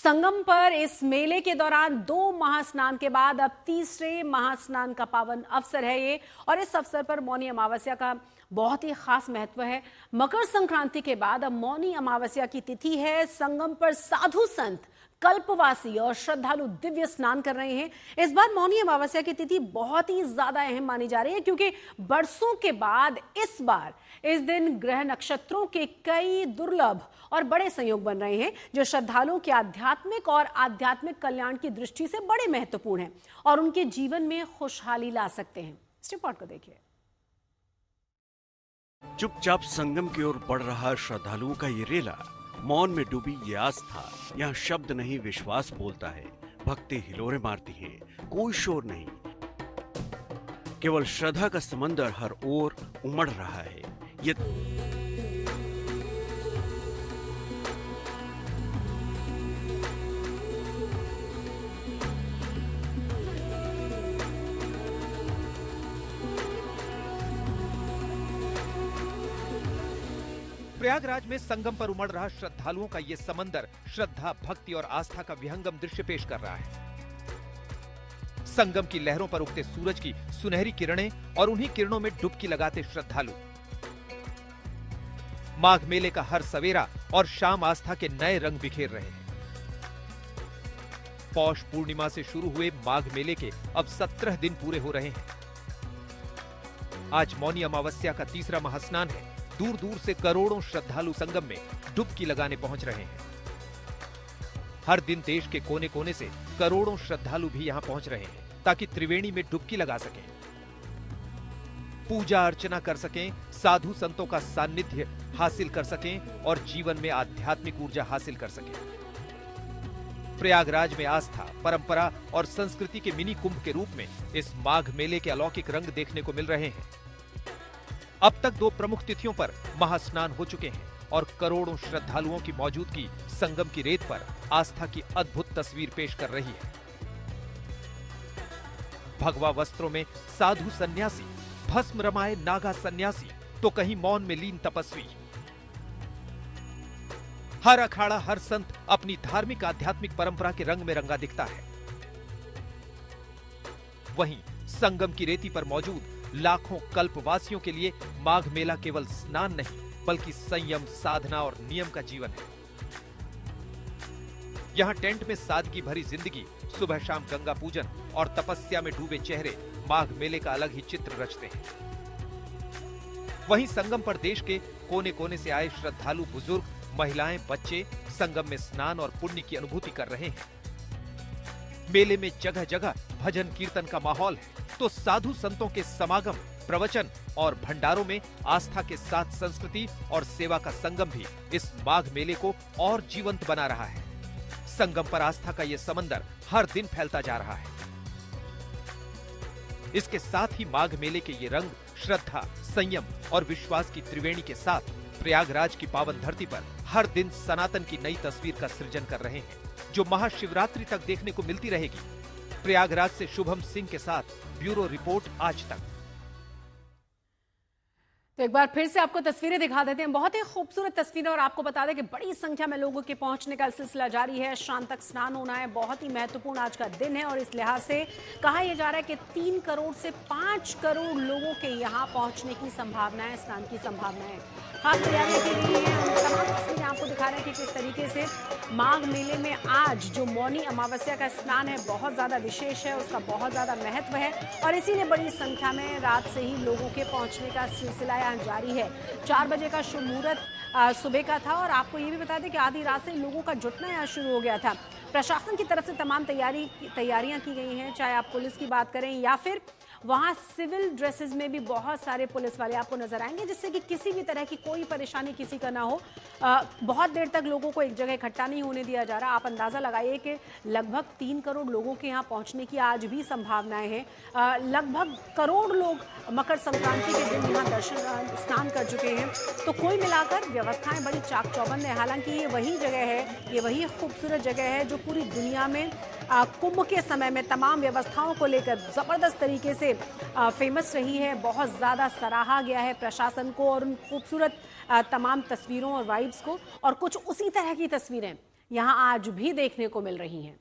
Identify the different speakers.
Speaker 1: संगम पर इस मेले के दौरान 2 महास्नान के बाद अब तीसरे महास्नान का पावन अवसर है ये, और इस अवसर पर मौनी अमावस्या का बहुत ही खास महत्व है। मकर संक्रांति के बाद अब मौनी अमावस्या की तिथि है। संगम पर साधु संत, कल्पवासी और श्रद्धालु दिव्य स्नान कर रहे हैं। इस बार मौनी अमावस्या की तिथि बहुत ही ज्यादा अहम मानी जा रही है, क्योंकि बरसों के बाद इस बार इस दिन ग्रह नक्षत्रों के कई दुर्लभ और बड़े संयोग बन रहे हैं, जो श्रद्धालुओं के आध्यात्मिक कल्याण की दृष्टि से बड़े महत्वपूर्ण हैं और उनके जीवन में खुशहाली ला सकते हैं। इस रिपोर्ट को देखिए।
Speaker 2: चुपचाप संगम की ओर बढ़ रहा श्रद्धालुओं का ये रेला, मौन में डूबी ये आस्था। यहाँ शब्द नहीं, विश्वास बोलता है। भक्ति हिलोरे मारती है, कोई शोर नहीं, केवल श्रद्धा का समंदर हर ओर उमड़ रहा है। ये
Speaker 3: प्रयागराज में संगम पर उमड़ रहा श्रद्धालुओं का ये समंदर श्रद्धा, भक्ति और आस्था का विहंगम दृश्य पेश कर रहा है। संगम की लहरों पर उगते सूरज की सुनहरी किरणें और उन्हीं किरणों में डुबकी लगाते श्रद्धालु। माघ मेले का हर सवेरा और शाम आस्था के नए रंग बिखेर रहे हैं। पौष पूर्णिमा से शुरू हुए माघ मेले के अब 17 दिन पूरे हो रहे हैं। आज मौनी अमावस्या का तीसरा महास्नान है। दूर दूर से करोड़ों श्रद्धालु संगम में डुबकी लगाने पहुंच रहे हैं। हर दिन देश के कोने कोने से करोड़ों श्रद्धालु भी यहां पहुंच रहे हैं, ताकि त्रिवेणी में डुबकी लगा सकें, पूजा अर्चना कर सकें, साधु संतों का सानिध्य हासिल कर सकें और जीवन में आध्यात्मिक ऊर्जा हासिल कर सकें। प्रयागराज में आस्था, परंपरा और संस्कृति के मिनी कुंभ के रूप में इस माघ मेले के अलौकिक रंग देखने को मिल रहे हैं। अब तक 2 प्रमुख तिथियों पर महास्नान हो चुके हैं और करोड़ों श्रद्धालुओं की मौजूदगी संगम की रेत पर आस्था की अद्भुत तस्वीर पेश कर रही है। भगवा वस्त्रों में साधु सन्यासी, भस्म रमाए नागा सन्यासी, तो कहीं मौन में लीन तपस्वी। हर अखाड़ा, हर संत अपनी धार्मिक आध्यात्मिक परंपरा के रंग में रंगा दिखता है। वहीं संगम की रेती पर मौजूद लाखों कल्पवासियों के लिए माघ मेला केवल स्नान नहीं, बल्कि संयम, साधना और नियम का जीवन है। यहां टेंट में सादगी भरी जिंदगी, सुबह शाम गंगा पूजन और तपस्या में डूबे चेहरे माघ मेले का अलग ही चित्र रचते हैं। वहीं संगम पर देश के कोने कोने से आए श्रद्धालु, बुजुर्ग, महिलाएं, बच्चे संगम में स्नान और पुण्य की अनुभूति कर रहे हैं। मेले में जगह जगह भजन कीर्तन का माहौल है, तो साधु संतों के समागम, प्रवचन और भंडारों में आस्था के साथ संस्कृति और सेवा का संगम भी इस माघ मेले को और जीवंत बना रहा है। संगम पर आस्था का यह समंदर हर दिन फैलता जा रहा है। इसके साथ ही माघ मेले के ये रंग श्रद्धा, संयम और विश्वास की त्रिवेणी के साथ प्रयागराज की पावन धरती पर हर दिन सनातन की नई तस्वीर का सृजन कर रहे हैं, जो महाशिवरात्रि तक देखने को मिलती रहेगी। प्रयागराज से शुभम सिंह के साथ ब्यूरो रिपोर्ट, आज तक।
Speaker 1: तो एक बार फिर से आपको तस्वीरें दिखा देते हैं। बहुत ही खूबसूरत तस्वीरें, और आपको बता दें कि बड़ी संख्या में लोगों के पहुंचने का सिलसिला जारी है। शाम तक स्नान होना है। बहुत ही महत्वपूर्ण आज का दिन है, और इस लिहाज से कहा यह जा रहा है कि 3 करोड़ से 5 करोड़ लोगों के यहाँ पहुंचने की संभावना है, स्नान की संभावना है। खास तैयारियां की गई हैं। हम तमाम तस्वीरें आपको दिखा रहे हैं कि किस तरीके से माघ मेले में आज जो मौनी अमावस्या का स्नान है बहुत ज़्यादा विशेष है, उसका बहुत ज़्यादा महत्व है, और इसीलिए बड़ी संख्या में रात से ही लोगों के पहुंचने का सिलसिला यहाँ जारी है। 4 बजे का शुभ मुहूर्त सुबह का था, और आपको ये भी बता दें कि आधी रात से लोगों का जुटना यहाँ शुरू हो गया था। प्रशासन की तरफ से तमाम तैयारियां की गई हैं, चाहे आप पुलिस की बात करें या फिर वहाँ सिविल ड्रेसेस में भी बहुत सारे पुलिस वाले आपको नजर आएंगे, जिससे कि किसी भी तरह की कोई परेशानी किसी का ना हो। बहुत देर तक लोगों को एक जगह इकट्ठा नहीं होने दिया जा रहा। आप अंदाज़ा लगाइए कि लगभग 3 करोड़ लोगों के यहाँ पहुँचने की आज भी संभावनाएं हैं। लगभग करोड़ लोग मकर संक्रांति के दिन यहाँ स्नान कर चुके हैं। तो कुल मिलाकर व्यवस्थाएं बड़ी चाक चौबंद है। हालांकि ये वही जगह है, ये वही खूबसूरत जगह है जो पूरी दुनिया में कुंभ के समय में तमाम व्यवस्थाओं को लेकर ज़बरदस्त तरीके से फेमस रही है। बहुत ज़्यादा सराहा गया है प्रशासन को और उन खूबसूरत तमाम तस्वीरों और वाइब्स को। और कुछ उसी तरह की तस्वीरें यहां आज भी देखने को मिल रही हैं।